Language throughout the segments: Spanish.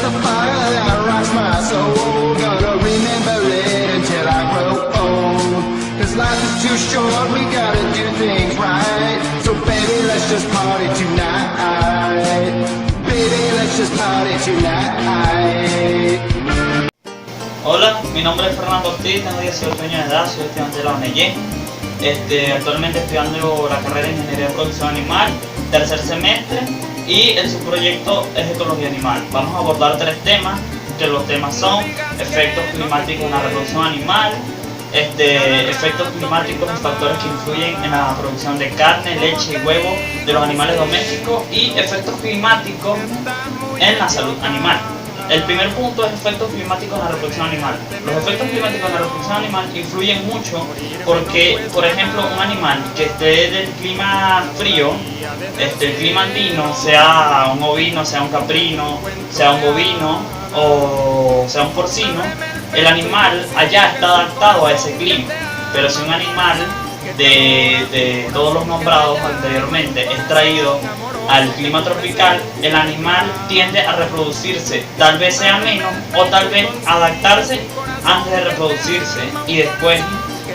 a fire that rocks my soul. Gonna remember it until I grow old. 'Cause life is too short, we gotta do things right. So baby, let's just party tonight. Baby, let's just party tonight. Hola, mi nombre es Fernando Ortiz, tengo 18 años de edad, soy estudiante de la UNEYE. Actualmente estudiando la carrera de Ingeniería de Producción Animal, tercer semestre, y el subproyecto es Ecología Animal. Vamos a abordar 3 temas, que los temas son efectos climáticos en la reproducción animal, efectos climáticos y factores que influyen en la producción de carne, leche y huevo de los animales domésticos, y efectos climáticos en la salud animal. El primer punto es efectos climáticos en la reproducción animal. Los efectos climáticos en la reproducción animal influyen mucho porque, por ejemplo, un animal que esté del clima frío, el clima andino, sea un ovino, sea un caprino, sea un bovino o sea un porcino, el animal allá está adaptado a ese clima. Pero si un animal de todos los nombrados anteriormente es traído al clima tropical, el animal tiende a reproducirse, tal vez sea menos o tal vez adaptarse antes de reproducirse y después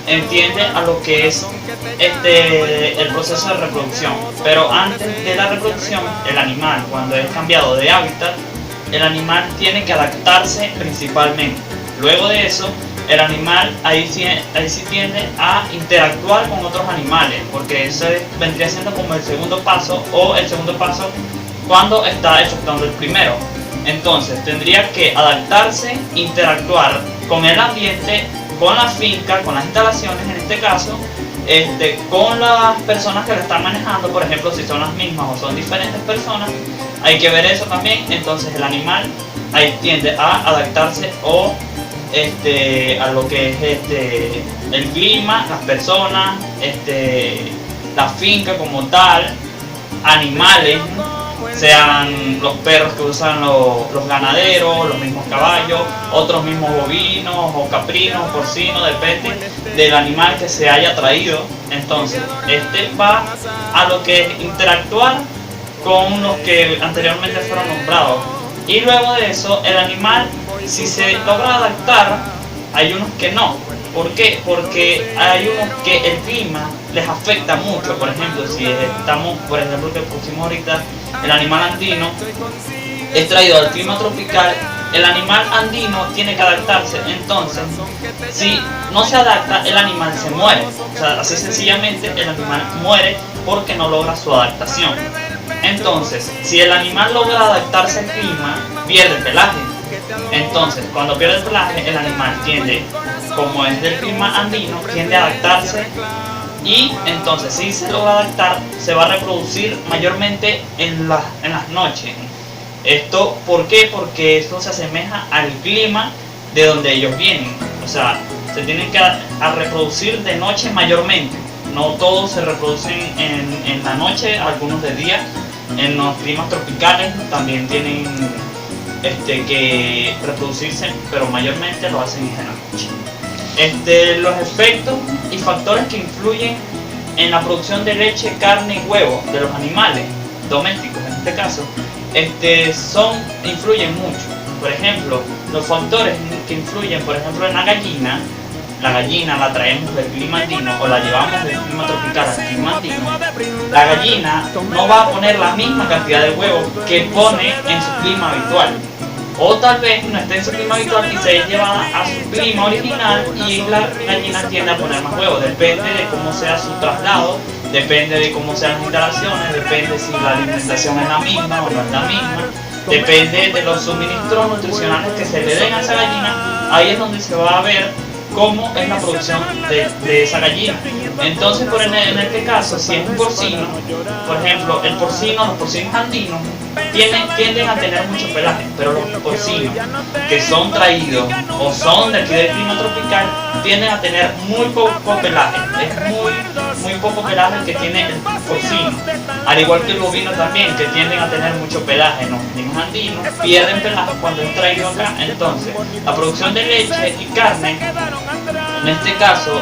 entiende a lo que es el proceso de reproducción. Pero antes de la reproducción, el animal, cuando es cambiado de hábitat, el animal tiene que adaptarse principalmente. Luego de eso, el animal ahí sí tiende a interactuar con otros animales, porque eso vendría siendo como el segundo paso, o el segundo paso cuando está efectuando el primero. Entonces tendría que adaptarse, interactuar con el ambiente, con la finca, con las instalaciones en este caso, con las personas que la están manejando, por ejemplo, si son las mismas o son diferentes personas, hay que ver eso también. Entonces el animal ahí tiende a adaptarse o a lo que es el clima, las personas, la finca como tal, animales, sean los perros que usan los ganaderos, los mismos caballos, otros mismos bovinos o caprinos, porcinos, depende del animal que se haya traído. Entonces, va a lo que es interactuar con los que anteriormente fueron nombrados. Y luego de eso, el animal, si se logra adaptar, hay unos que no. ¿Por qué? Porque hay unos que el clima les afecta mucho. Por ejemplo, si estamos, por ejemplo, que pusimos ahorita, el animal andino es traído al clima tropical, el animal andino tiene que adaptarse. Entonces, si no se adapta, el animal se muere. O sea, así sencillamente el animal muere porque no logra su adaptación. Entonces, si el animal logra adaptarse al clima, pierde el pelaje. Entonces, cuando pierde el pelaje, el animal tiende, como es del clima andino, tiende a adaptarse, y entonces si se logra adaptar, se va a reproducir mayormente en las noches. ¿Esto por qué? Porque esto se asemeja al clima de donde ellos vienen. O sea, se tienen que reproducir de noche mayormente. No todos se reproducen en la noche, algunos de día. En los climas tropicales también tienen que reproducirse, pero mayormente lo hacen en la noche. Los efectos y factores que influyen en la producción de leche, carne y huevo de los animales domésticos, en este caso, influyen mucho. Por ejemplo, los factores que influyen, por ejemplo, en la gallina la traemos del clima andino o la llevamos del clima tropical al clima andino. La gallina no va a poner la misma cantidad de huevos que pone en su clima habitual. O tal vez no esté en su clima habitual y se es llevada a su clima original, y la gallina tiende a poner más huevos. Depende de cómo sea su traslado, depende de cómo sean las instalaciones, depende si la alimentación es la misma o no es la misma, depende de los suministros nutricionales que se le den a esa gallina. Ahí es donde se va a ver cómo es la producción de esa gallina. Entonces, en este caso, si es un porcino, por ejemplo, los porcinos andinos tienden a tener mucho pelaje, pero los porcinos que son traídos o son de aquí del clima tropical tienden a tener muy poco pelaje. Es muy poco pelaje el que tiene el porcino, al igual que el bovino también, que tienden a tener mucho pelaje. Los mismos andinos pierden pelaje cuando es traído acá. Entonces, la producción de leche y carne, en este caso,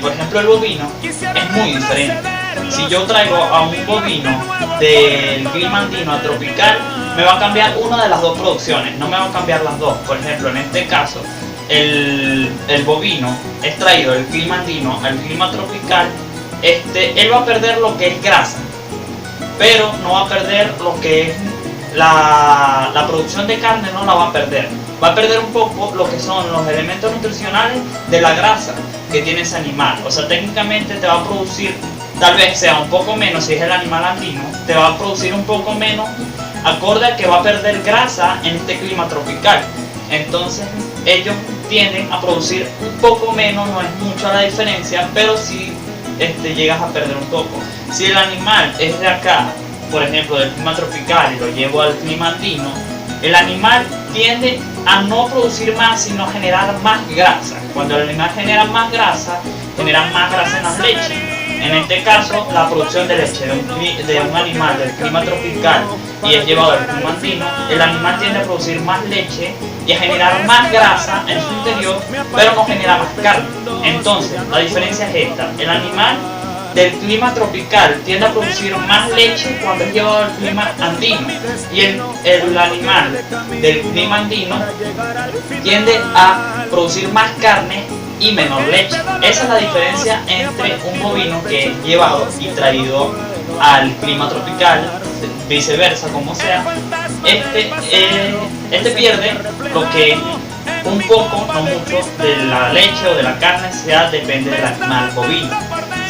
por ejemplo, el bovino, es muy diferente. si yo traigo a un bovino del clima andino a tropical, me va a cambiar una de las dos producciones, no me va a cambiar las dos. Por ejemplo, en este caso, el bovino es traído del clima andino al clima tropical, él va a perder lo que es grasa, pero no va a perder lo que es la producción de carne, no la va a perder. Va a perder un poco lo que son los elementos nutricionales de la grasa que tiene ese animal. O sea, técnicamente te va a producir, tal vez sea un poco menos, si es el animal andino, te va a producir un poco menos acorde a que va a perder grasa en este clima tropical. Entonces ellos tienden a producir un poco menos, no es mucha la diferencia, pero sí llegas a perder un poco. Si el animal es de acá, por ejemplo del clima tropical, y lo llevo al clima andino, el animal tiende a no producir más, sino a generar más grasa. Cuando el animal genera más grasa en las leches. En este caso, la producción de leche de un animal del clima tropical y es llevado al clima andino, el animal tiende a producir más leche y a generar más grasa en su interior, pero no genera más carne. Entonces, la diferencia es esta: el animal del clima tropical tiende a producir más leche cuando es llevado al clima andino, y el animal del clima andino tiende a producir más carne y menor leche. Esa es la diferencia entre un bovino que es llevado y traído al clima tropical, viceversa, como sea. Este pierde lo que un poco, no mucho, de la leche o de la carne, depende del animal bovino,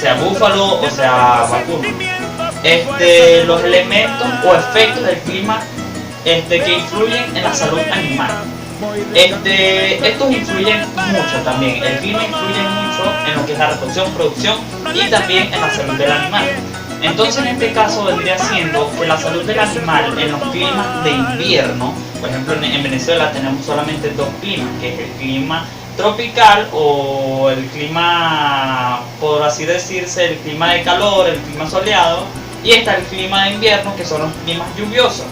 sea búfalo o sea vacuno. Los elementos o efectos del clima que influyen en la salud animal. Estos influyen mucho también. El clima influye mucho en lo que es la reproducción, producción y también en la salud del animal. Entonces, en este caso vendría siendo que la salud del animal en los climas de invierno, por ejemplo en Venezuela tenemos solamente dos climas, que es el clima tropical o el clima, por así decirse, el clima de calor, el clima soleado, y está el clima de invierno, que son los climas lluviosos.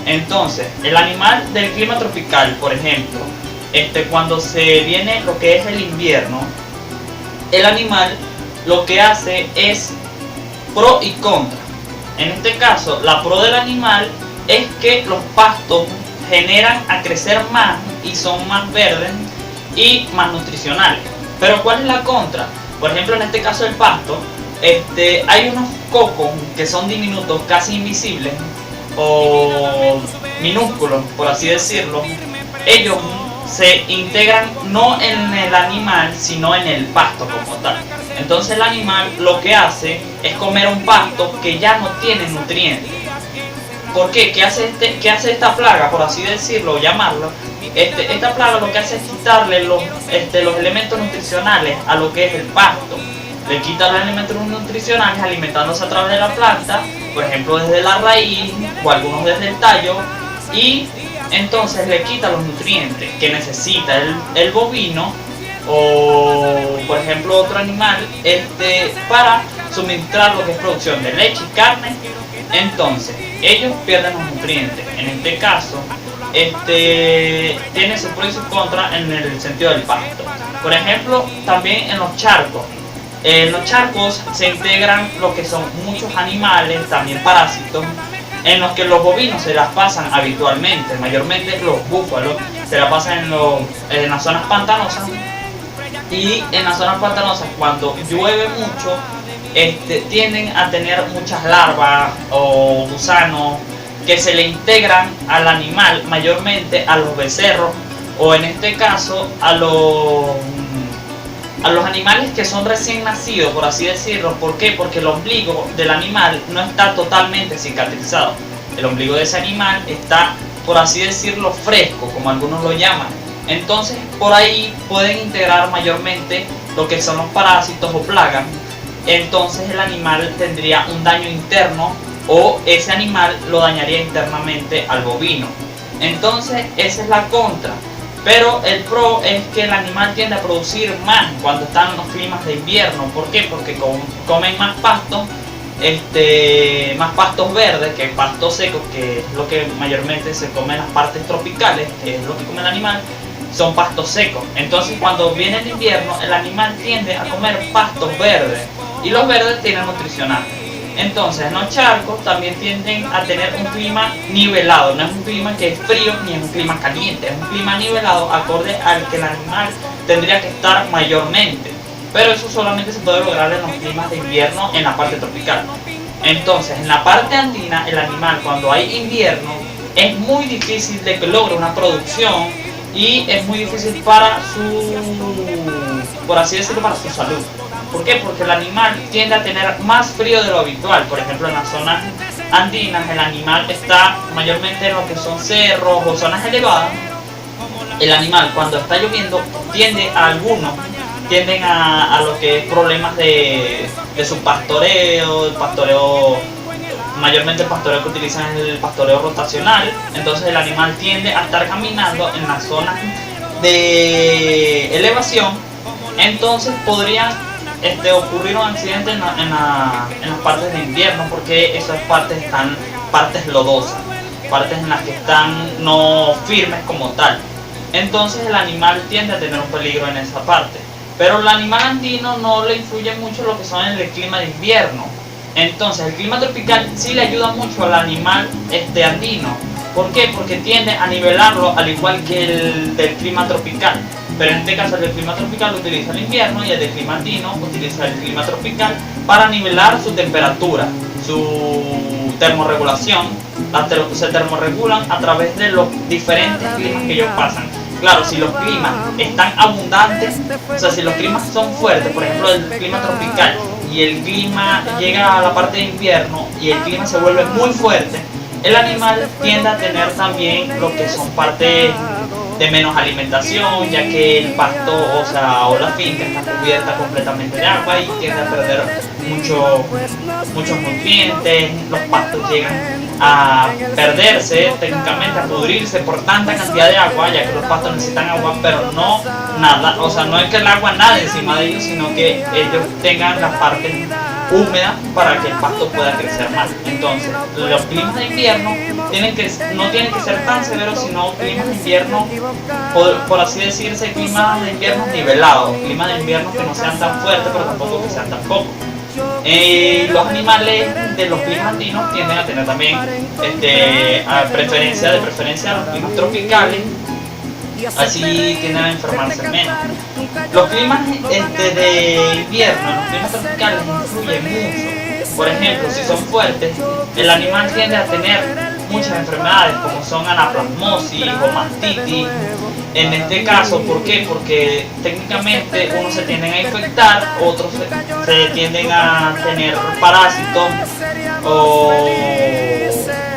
Entonces, el animal del clima tropical, por ejemplo, cuando se viene lo que es el invierno, el animal lo que hace es pro y contra. En este caso, la pro del animal es que los pastos generan a crecer más y son más verdes y más nutricionales. Pero ¿cuál es la contra? Por ejemplo, en este caso el pasto, hay unos cocos que son diminutos, casi invisibles o minúsculos, por así decirlo. Ellos se integran no en el animal, sino en el pasto como tal. Entonces el animal lo que hace es comer un pasto que ya no tiene nutrientes. ¿Por qué? ¿Qué hace esta plaga, por así decirlo, llamarlo? Esta plaga lo que hace es quitarle los elementos nutricionales a lo que es el pasto. Le quita los elementos nutricionales alimentándose a través de la planta, por ejemplo desde la raíz o algunos desde el tallo, y entonces le quita los nutrientes que necesita el bovino o por ejemplo otro animal para suministrar lo que es producción de leche y carne. Entonces ellos pierden los nutrientes. En este caso tiene su pro y su contra en el sentido del pasto. Por ejemplo, también en los charcos. En los charcos se integran lo que son muchos animales, también parásitos, en los que los bovinos se las pasan habitualmente, mayormente los búfalos, se la pasan en las zonas pantanosas, y en las zonas pantanosas cuando llueve mucho tienden a tener muchas larvas o gusanos que se le integran al animal, mayormente a los becerros o en este caso a los animales que son recién nacidos, por así decirlo. ¿Por qué? Porque el ombligo del animal no está totalmente cicatrizado. El ombligo de ese animal está, por así decirlo, fresco, como algunos lo llaman. Entonces, por ahí pueden integrar mayormente lo que son los parásitos o plagas. Entonces, el animal tendría un daño interno o ese animal lo dañaría internamente al bovino. Entonces, esa es la contra. Pero el pro es que el animal tiende a producir más cuando están en los climas de invierno. ¿Por qué? Porque comen más pastos, más pastos verdes que pastos secos, que es lo que mayormente se come en las partes tropicales, que es lo que come el animal, son pastos secos. Entonces cuando viene el invierno, el animal tiende a comer pastos verdes, y los verdes tienen nutricionantes. Entonces en los charcos también tienden a tener un clima nivelado, no es un clima que es frío ni es un clima caliente, es un clima nivelado acorde al que el animal tendría que estar mayormente, pero eso solamente se puede lograr en los climas de invierno en la parte tropical. Entonces en la parte andina el animal cuando hay invierno es muy difícil de que logre una producción y es muy difícil para su, por así decirlo, para su salud. ¿Por qué? Porque el animal tiende a tener más frío de lo habitual. Por ejemplo, en las zonas andinas el animal está mayormente en lo que son cerros o zonas elevadas. El animal cuando está lloviendo tienden a lo que es problemas de su pastoreo, el pastoreo, mayormente el pastoreo que utilizan es el pastoreo rotacional. Entonces el animal tiende a estar caminando en las zonas de elevación. Entonces podrían ocurrir un accidente en las partes de invierno, porque esas partes están partes lodosas, partes en las que están no firmes como tal. Entonces el animal tiende a tener un peligro en esa parte. Pero el animal andino no le influye mucho lo que son en el clima de invierno. Entonces el clima tropical sí le ayuda mucho al animal andino. ¿Por qué? Porque tiende a nivelarlo al igual que el del clima tropical. Pero en este caso el del clima tropical utiliza el invierno y el del clima andino utiliza el clima tropical para nivelar su temperatura, su termorregulación. Se termorregulan a través de los diferentes climas que ellos pasan. Claro, si los climas están abundantes, o sea, si los climas son fuertes, por ejemplo el clima tropical, y el clima llega a la parte de invierno y el clima se vuelve muy fuerte, el animal tiende a tener también lo que son partes de menos alimentación, ya que el pasto, o la finca está cubierta completamente de agua y tiende a perder muchos nutrientes. Los pastos llegan a perderse, técnicamente a pudrirse por tanta cantidad de agua, ya que los pastos necesitan agua, pero no nada, no es que el agua nade encima de ellos, sino que ellos tengan la parte húmeda para que el pasto pueda crecer más. Entonces los climas de invierno no tienen que ser tan severos, sino climas de invierno, por así decirse, climas de invierno nivelados, climas de invierno que no sean tan fuertes pero tampoco que sean tan pocos. Los animales de los climas andinos tienden a tener también de preferencia a los climas tropicales, así tienden a enfermarse menos. Los climas de invierno, los climas tropicales influyen mucho. Por ejemplo, si son fuertes, el animal tiende a tener muchas enfermedades como son anaplasmosis o mastitis. En este caso, ¿por qué? Porque técnicamente unos se tienden a infectar, otros se tienden a tener parásitos o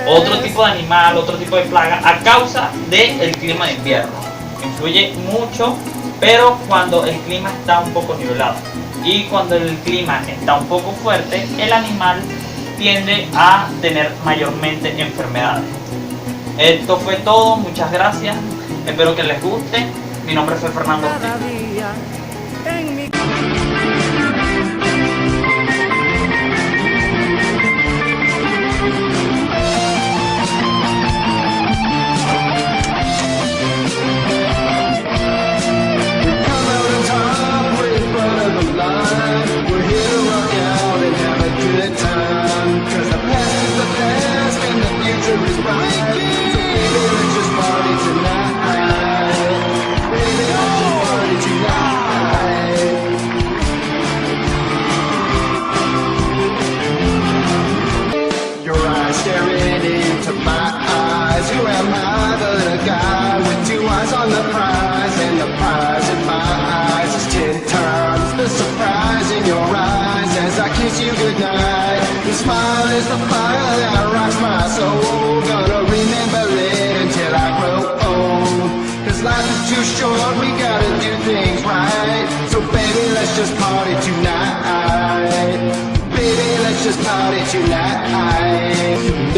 otro tipo de animal, otro tipo de plaga a causa del clima de invierno. Influye mucho, pero cuando el clima está un poco nivelado y cuando el clima está un poco fuerte, el animal tiende a tener mayormente enfermedades. Esto fue todo, muchas gracias, espero que les guste. Mi nombre es Fernando Ortiz. On the prize, and the prize in my eyes is 10 times the surprise in your eyes as I kiss you goodnight. Your smile is the fire that rocks my soul. Gonna remember it until I grow old. 'Cause life is too short, we gotta do things right. So baby, let's just party tonight. Baby, let's just party tonight.